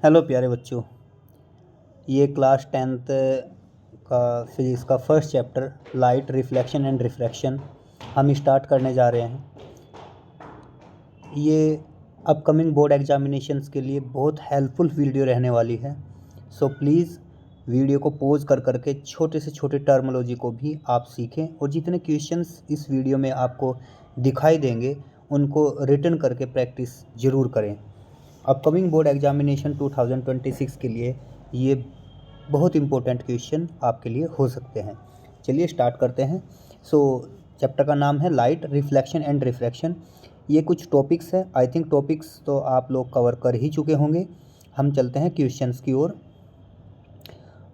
Hello प्यारे बच्चों, ये क्लास 10th का फिज़िक्स का first chapter light reflection and refraction हम स्टार्ट करने जा रहे हैं। ये अपकमिंग बोर्ड एग्जामिनेशंस के लिए बहुत हेल्पफुल वीडियो रहने वाली है। सो प्लीज़ वीडियो को पॉज कर करके छोटे से छोटे टर्मोलॉजी को भी आप सीखें और जितने क्वेश्चंस इस वीडियो में आपको दिखाई देंगे उनको रिटन करके प्रैक्टिस ज़रूर करें। अपकमिंग बोर्ड एग्जामिनेशन 2026 के लिए ये बहुत इम्पोर्टेंट क्वेश्चन आपके लिए हो सकते हैं। चलिए स्टार्ट करते हैं। चैप्टर का नाम है लाइट रिफ्लेक्शन एंड रिफ्रैक्शन। ये कुछ टॉपिक्स है, आई थिंक टॉपिक्स तो आप लोग कवर कर ही चुके होंगे। हम चलते हैं क्वेश्चंस की ओर।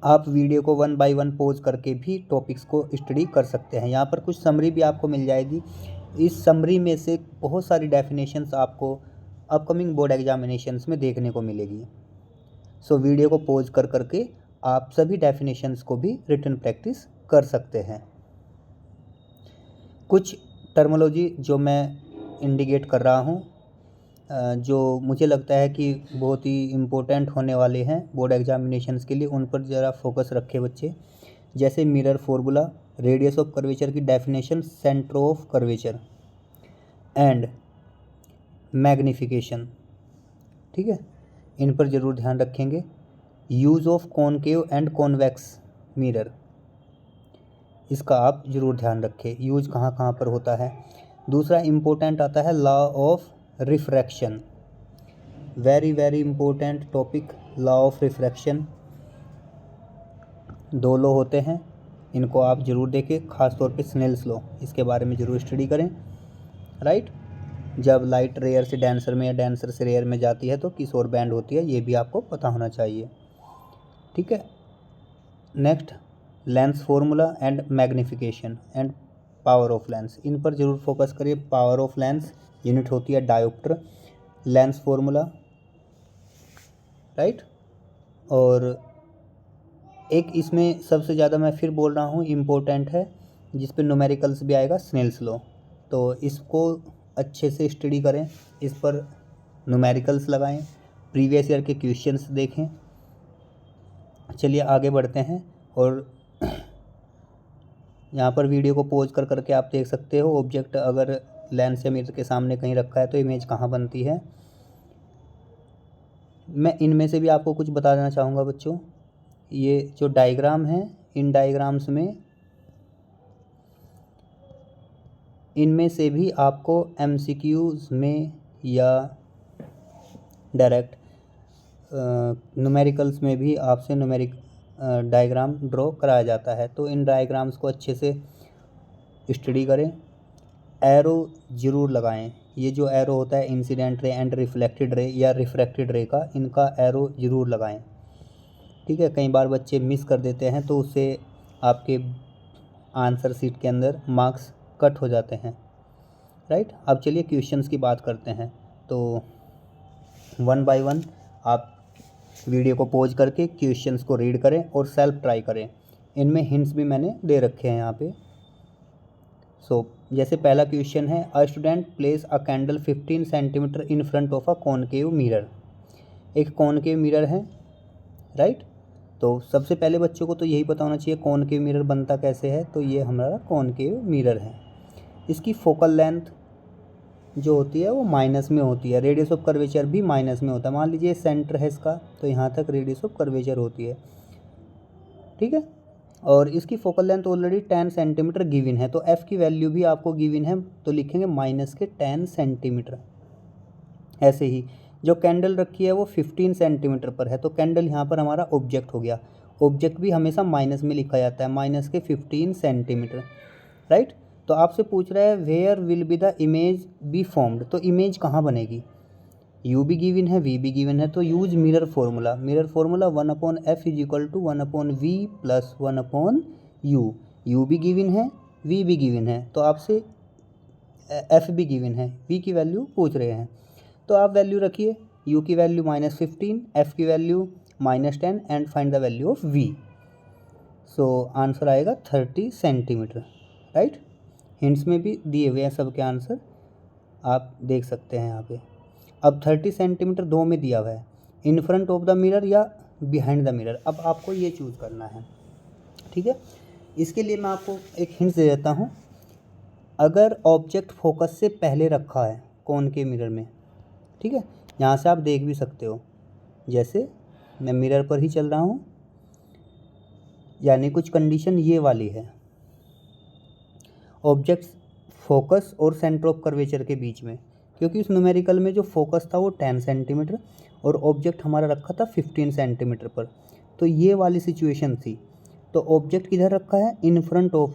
आप वीडियो को 1 बाय 1 पॉज करके भी टॉपिक्स को स्टडी कर सकते हैं। यहाँ पर कुछ समरी भी आपको मिल जाएगी। इस समरी में से बहुत सारी डेफिनेशंस आपको अपकमिंग बोर्ड एग्जामिनेशंस में देखने को मिलेगी। वीडियो को पॉज कर करके आप सभी डेफिनेशंस को भी रिटन प्रैक्टिस कर सकते हैं। कुछ टर्मोलॉजी जो मैं इंडिकेट कर रहा हूँ, जो मुझे लगता है कि बहुत ही इम्पोर्टेंट होने वाले हैं बोर्ड एग्जामिनेशंस के लिए, उन पर ज़रा फोकस रखें बच्चे। जैसे mirror formula, radius of curvature की definition, centre of curvature and magnification, ठीक है, इन पर ज़रूर ध्यान रखेंगे। Use of concave and convex mirror, इसका आप ज़रूर ध्यान रखें, यूज़ कहाँ कहाँ पर होता है। दूसरा इम्पोर्टेंट आता है law of refraction, very very important topic, law of refraction. दो लॉ होते हैं, इनको आप ज़रूर देखें, ख़ास तौर पे स्नेल्स लॉ, इसके बारे में ज़रूर स्टडी करें। राइट, जब लाइट रेयर से डेंसर में या डेंसर से रेयर में जाती है तो किस ओर बैंड होती है, ये भी आपको पता होना चाहिए, ठीक है। Next, lens formula and magnification and power of lens, इन पर ज़रूर फोकस करिए। पावर ऑफ लेंस यूनिट होती है डायोप्टर, लेंस फार्मूला, राइट। और एक इसमें सबसे ज़्यादा मैं फिर बोल रहा हूँ इम्पोर्टेंट है, जिस पे न्यूमेरिकल्स भी आएगा, स्नेल्स लॉ। तो इसको अच्छे से स्टडी करें, इस पर न्यूमेरिकल्स लगाएं, प्रीवियस ईयर के क्वेश्चंस देखें। चलिए आगे बढ़ते हैं। और यहाँ पर वीडियो को पॉज कर करके आप देख सकते हो, ऑब्जेक्ट अगर लेंस या मिरर के सामने कहीं रखा है तो इमेज कहाँ बनती है। मैं इनमें से भी आपको कुछ बता देना चाहूँगा बच्चों। ये जो डायग्राम है, इन डायग्राम्स में इनमें से भी आपको एमसीक्यूज़ में या डायरेक्ट न्यूमेरिकल्स में भी आपसे न्यूमेरिक डायग्राम ड्रॉ कराया जाता है। तो इन डायग्राम्स को अच्छे से स्टडी करें, एरो ज़रूर लगाएं। ये जो एरो होता है incident ray and reflected ray या रिफ्रैक्टेड रे का, इनका एरो ज़रूर लगाएं, ठीक है। कई बार बच्चे मिस कर देते हैं तो उससे आपके आंसर शीट के अंदर मार्क्स कट हो जाते हैं, राइट। अब चलिए क्वेश्चंस की बात करते हैं। तो 1 बाय 1 आप वीडियो को पॉज करके क्वेश्चंस को रीड करें और सेल्फ ट्राई करें। इनमें हिंट्स भी मैंने दे रखे हैं यहाँ पे। जैसे पहला क्वेश्चन है, a student place a candle 15 centimetre in front of a concave mirror. एक कॉनकेव मिरर है, राइट। तो सबसे पहले बच्चों को तो यही पता होना चाहिए कॉनकेव मिरर बनता कैसे है। तो ये हमारा कॉनकेव मिरर है। इसकी फोकल लेंथ जो होती है वो माइनस में होती है, रेडियस ऑफ कर्वेचर भी माइनस में होता है। मान लीजिए सेंटर है इसका, तो यहाँ तक रेडियस ऑफ कर्वेचर होती है, ठीक है। और इसकी focal length already 10 centimetre given है, तो एफ़ की वैल्यू भी आपको गिवन है, तो लिखेंगे माइनस के 10 सेंटीमीटर। ऐसे ही जो कैंडल रखी है वो 15 सेंटीमीटर पर है, तो कैंडल यहाँ पर हमारा ऑब्जेक्ट हो गया। ऑब्जेक्ट भी हमेशा माइनस में लिखा जाता है, माइनस के 15 सेंटीमीटर, राइट। तो आपसे पूछ रहा है where will be the image be formed, तो इमेज कहाँ बनेगी। यू भी गिवन है, वी भी गिवन है, तो use mirror formula. Mirror formula 1/f is equal to 1/v plus 1/u। U भी गिवन है, वी भी गिवन है, तो आपसे एफ भी गिवन है, वी की वैल्यू पूछ रहे हैं। तो आप वैल्यू रखिए, यू की वैल्यू -15, एफ की value -10 and find the value of v. Answer आएगा 30 सेंटीमीटर, राइट। हिंट्स में भी दिए हुए हैं सबके आंसर, आप देख सकते हैं यहाँ पे। अब 30 सेंटीमीटर 2 में दिया हुआ है, इन फ्रंट ऑफ द मिरर या बिहाइंड द मिरर, अब आपको ये चूज़ करना है। ठीक है, इसके लिए मैं आपको एक हिंट दे देता हूँ। अगर ऑब्जेक्ट फोकस से पहले रखा है कौन के मिरर में, ठीक है, यहाँ से आप देख भी सकते हो, जैसे मैं मिरर पर ही चल रहा हूँ, यानी कुछ कंडीशन ये वाली है, ऑब्जेक्ट फोकस और सेंटर ऑफ कर्वेचर के बीच में, क्योंकि उस न्यूमेरिकल में जो फोकस था वो 10 सेंटीमीटर और ऑब्जेक्ट हमारा रखा था 15 सेंटीमीटर पर, तो ये वाली सिचुएशन थी। तो ऑब्जेक्ट किधर रखा है, इन फ्रंट ऑफ,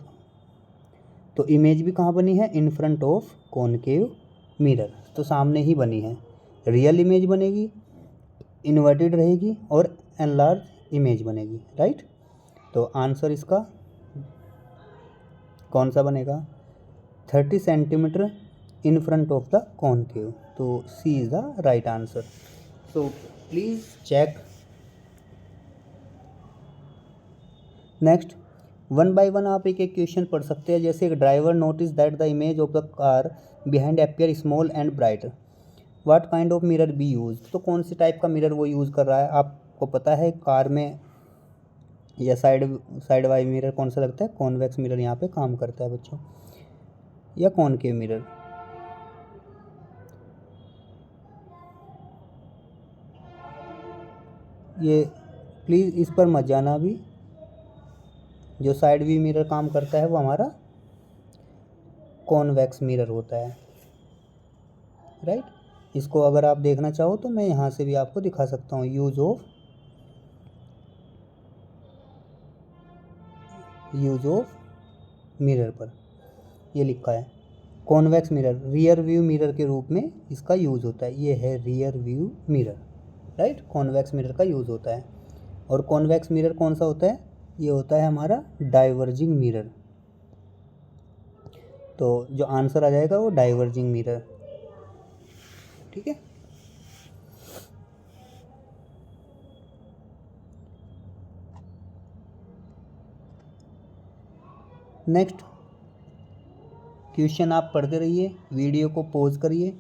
तो इमेज भी कहाँ बनी है, इन फ्रंट ऑफ कॉनकेव मिरर, तो सामने ही बनी है। रियल इमेज बनेगी, इन्वर्टेड रहेगी और एनलार्ज इमेज बनेगी, राइट। तो आंसर इसका कौन सा बनेगा, 30 centimetre in front of the concave, तो C is the right answer. So please check. Next, one by one आप एक एक क्वेश्चन पढ़ सकते हैं। जैसे एक driver notice that the image of the car behind appear small and bright, what kind of mirror be use, तो कौन सी टाइप का मिरर वो यूज़ कर रहा है। आपको पता है कार में या साइड वाई मिरर कौन सा लगता है, कॉन्वेक्स मिरर यहाँ पे काम करता है बच्चों, या कॉनकेव मिरर। ये प्लीज़ इस पर मत जाना अभी, जो साइड व्यू मिरर काम करता है वो हमारा कॉन्वेक्स मिरर होता है, राइट। इसको अगर आप देखना चाहो तो मैं यहाँ से भी आपको दिखा सकता हूँ। यूज ऑफ मिरर पर ये लिखा है convex mirror, rear view mirror के रूप में इसका यूज़ होता है। ये है rear view mirror, right, convex mirror का यूज़ होता है। और कॉन्वेक्स मिरर कौन सा होता है, ये होता है हमारा डाइवर्जिंग मिरर। तो जो आंसर आ जाएगा वो डाइवर्जिंग मिरर, ठीक है। नेक्स्ट क्वेश्चन आप पढ़ते रहिए, वीडियो को पॉज करिए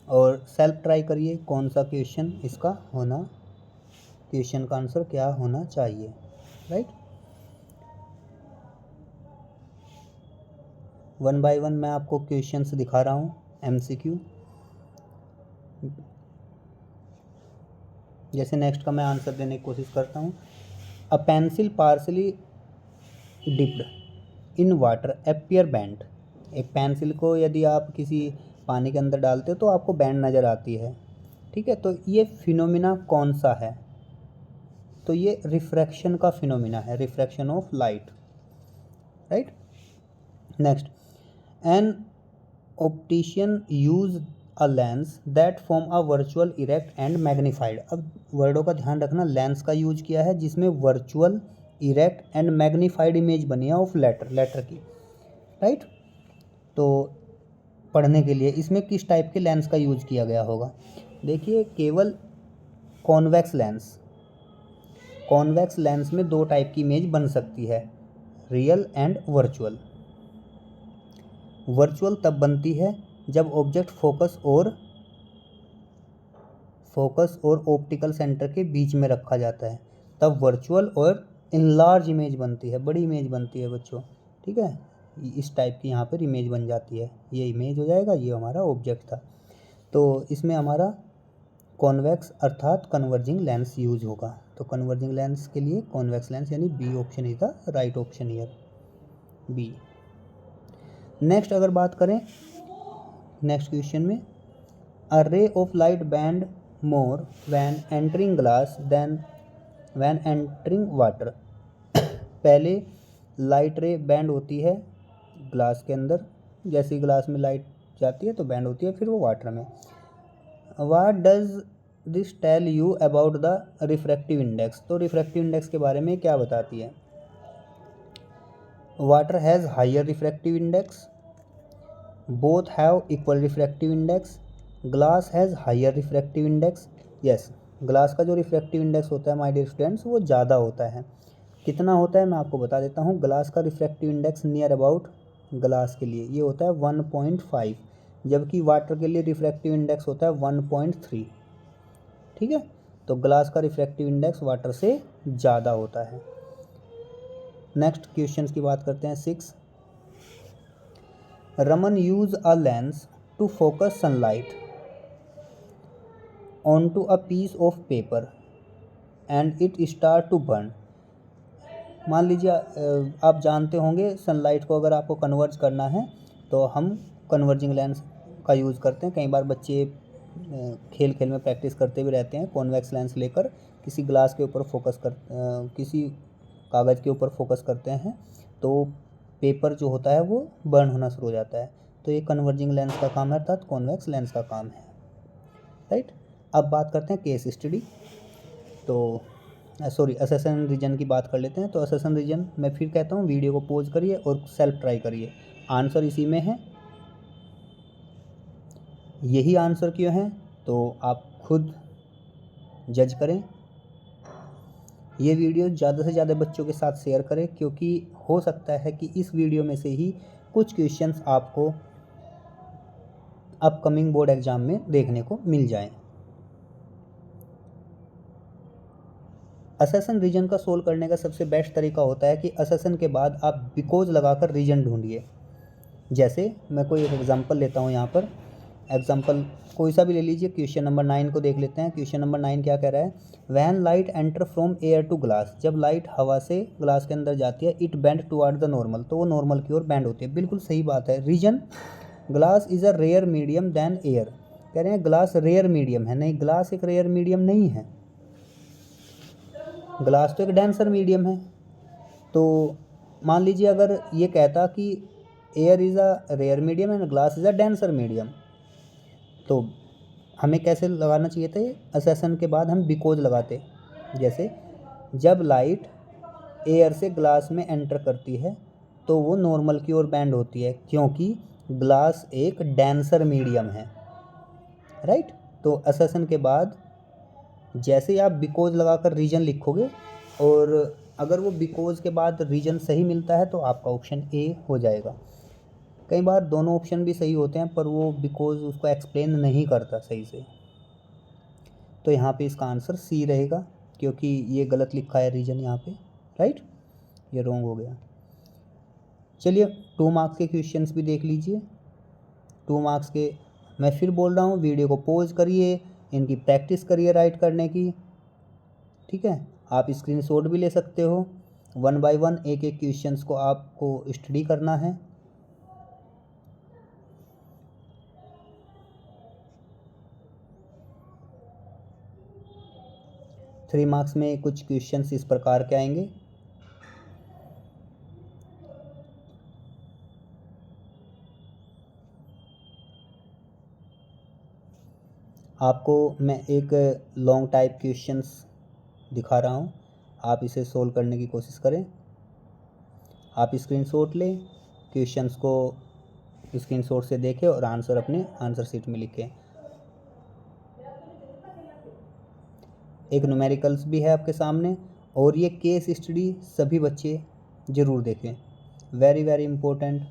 और सेल्फ ट्राई करिए कौन सा क्वेश्चन इसका होना, क्वेश्चन का आंसर क्या होना चाहिए, राइट। वन बाय वन मैं आपको क्वेश्चंस दिखा रहा हूँ, एमसीक्यू। जैसे नेक्स्ट का मैं आंसर देने की कोशिश करता हूँ। A pencil partly dipped in water appear bend, एक पेंसिल को यदि आप किसी पानी के अंदर डालते हो तो आपको बैंड नज़र आती है, ठीक है। तो ये फिनोमिना कौन सा है, तो ये रिफ्रैक्शन का फिनोमिना है, refraction of light, right. Next, an optician use a lens that form a virtual erect and magnified. अब वर्डों का ध्यान रखना, लेंस का यूज किया है जिसमें virtual erect and magnified image बनी है ऑफ लेटर की, राइट। तो पढ़ने के लिए इसमें किस टाइप के लेंस का यूज किया गया होगा, देखिए केवल कॉन्वेक्स लेंस में दो टाइप की इमेज बन सकती है, रियल एंड वर्चुअल। वर्चुअल तब बनती है जब ऑब्जेक्ट फोकस और ऑप्टिकल सेंटर के बीच में रखा जाता है, तब वर्चुअल और इनलार्ज इमेज बनती है, बड़ी इमेज बनती है बच्चों, ठीक है। इस टाइप की यहाँ पर इमेज बन जाती है, ये इमेज हो जाएगा, ये हमारा ऑब्जेक्ट था। तो इसमें हमारा कॉन्वेक्स अर्थात कन्वर्जिंग लेंस यूज होगा। तो कन्वर्जिंग लेंस के लिए कॉन्वेक्स लेंस यानी B option is the right option here, B. Next अगर बात करें नेक्स्ट क्वेश्चन में, a ray of light bend more when entering glass then when entering water. पहले लाइट रे बैंड होती है ग्लास के अंदर, जैसे ग्लास में लाइट जाती है तो बैंड होती है, फिर वो वाटर में। What does this tell you about the refractive index, तो रिफ्रैक्टिव इंडेक्स के बारे में क्या बताती है। Water has higher refractive index, both have equal refractive index, glass has higher refractive index. Yes, glass का जो रिफ्रैक्टिव इंडेक्स होता है माय डियर स्टूडेंट्स वो ज़्यादा होता है। कितना होता है मैं आपको बता देता हूँ। ग्लास का refractive index near about glass के लिए ये होता है 1.5, जबकि वाटर के लिए रिफ्रैक्टिव इंडेक्स होता है 1.3, ठीक है। तो ग्लास का रिफ्रैक्टिव इंडेक्स वाटर से ज़्यादा होता है। नेक्स्ट क्वेश्चन की बात करते हैं 6। Raman use a lens to focus sunlight onto a piece of paper and it start to burn। मान लीजिए आप जानते होंगे सनलाइट को अगर आपको कन्वर्ज करना है तो हम कन्वर्जिंग लेंस का यूज़ करते हैं। कई बार बच्चे खेल खेल में प्रैक्टिस करते भी रहते हैं, कॉन्वेक्स लेंस लेकर किसी ग्लास के ऊपर फोकस कर किसी कागज़ के ऊपर फोकस करते हैं तो पेपर जो होता है वो बर्न होना शुरू हो जाता है। तो ये कन्वर्जिंग लेंस का काम है अर्थात कॉन्वेक्स लेंस का काम है, राइट। अब बात करते हैं केस स्टडी। तो असेसन रीजन की बात कर लेते हैं। तो असेसन रीजन मैं फिर कहता हूँ, वीडियो को पॉज करिए और सेल्फ ट्राई करिए। आंसर इसी में है, यही आंसर क्यों है तो आप खुद जज करें। ये वीडियो ज़्यादा से ज़्यादा बच्चों के साथ शेयर करें क्योंकि हो सकता है कि इस वीडियो में से ही कुछ क्वेश्चंस आपको अपकमिंग बोर्ड एग्ज़ाम में देखने को मिल जाएं। असेसन रीजन का सोल्व करने का सबसे बेस्ट तरीका होता है कि असेसन के बाद आप बिकॉज लगाकर रीजन ढूंढिए। जैसे मैं कोई एक एग्जांपल लेता हूँ, यहाँ पर एग्जांपल कोई सा भी ले लीजिए। क्वेश्चन नंबर 9 को देख लेते हैं। क्वेश्चन नंबर 9 क्या कह रहा है, when light enter from air to glass, जब लाइट हवा से ग्लास के अंदर जाती है, it bend toward the normal, तो वो नॉर्मल की ओर बेंड होती है। बिल्कुल सही बात है। Reason glass is a rare medium than air, कह रहे हैं ग्लास रेयर मीडियम है। नहीं, ग्लास एक रेयर मीडियम नहीं है, ग्लास तो एक डेंसर मीडियम है। तो मान लीजिए अगर ये कहता कि air is a rare medium and glass is a denser medium, तो हमें कैसे लगाना चाहिए था, असेसन के बाद हम बिकॉज लगाते। जैसे जब लाइट एयर से ग्लास में एंटर करती है तो वो नॉर्मल की ओर बेंड होती है क्योंकि ग्लास एक डेंसर मीडियम है, राइट। तो असेसन के बाद जैसे ही आप बिकॉज लगाकर रीजन लिखोगे और अगर वो बिकॉज के बाद रीजन सही मिलता है तो आपका ऑप्शन ए हो जाएगा। कई बार दोनों ऑप्शन भी सही होते हैं पर वो बिकॉज उसको एक्सप्लेन नहीं करता सही से, तो यहाँ पे इसका आंसर सी रहेगा क्योंकि ये गलत लिखा है रीजन यहाँ पे, राइट, ये रॉन्ग हो गया। चलिए 2 मार्क्स के क्वेश्चंस भी देख लीजिए। 2 मार्क्स के मैं फिर बोल रहा हूँ, वीडियो को पॉज करिए, इनकी प्रैक्टिस करिए राइट करने की, ठीक है। आप स्क्रीनशॉट भी ले सकते हो। 1 बाय 1 एक एक क्वेश्चंस को आपको स्टडी करना है। थ्री मार्क्स में कुछ क्वेश्चंस इस प्रकार के आएंगे। आपको मैं एक लॉन्ग टाइप क्वेश्चंस दिखा रहा हूँ, आप इसे सोल्व करने की कोशिश करें। आप स्क्रीनशॉट लें, क्वेश्चंस को स्क्रीनशॉट से देखें और आंसर अपने आंसर शीट में लिखें। एक न्यूमेरिकल्स भी है आपके सामने और ये केस स्टडी सभी बच्चे ज़रूर देखें, वेरी वेरी इम्पोर्टेंट।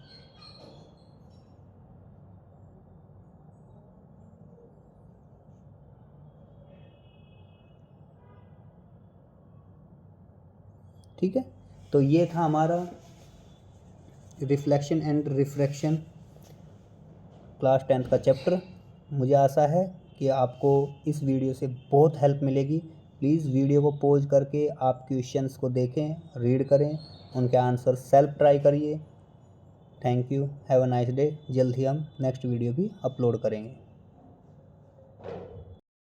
ठीक है, तो ये था हमारा reflection and refraction class 10th का चैप्टर। मुझे आशा है कि आपको इस वीडियो से बहुत हेल्प मिलेगी। प्लीज़ वीडियो को पॉज करके आप क्वेश्चंस को देखें, रीड करें, उनके आंसर सेल्फ ट्राई करिए। Thank you, have a nice day. जल्द ही हम नेक्स्ट वीडियो भी अपलोड करेंगे।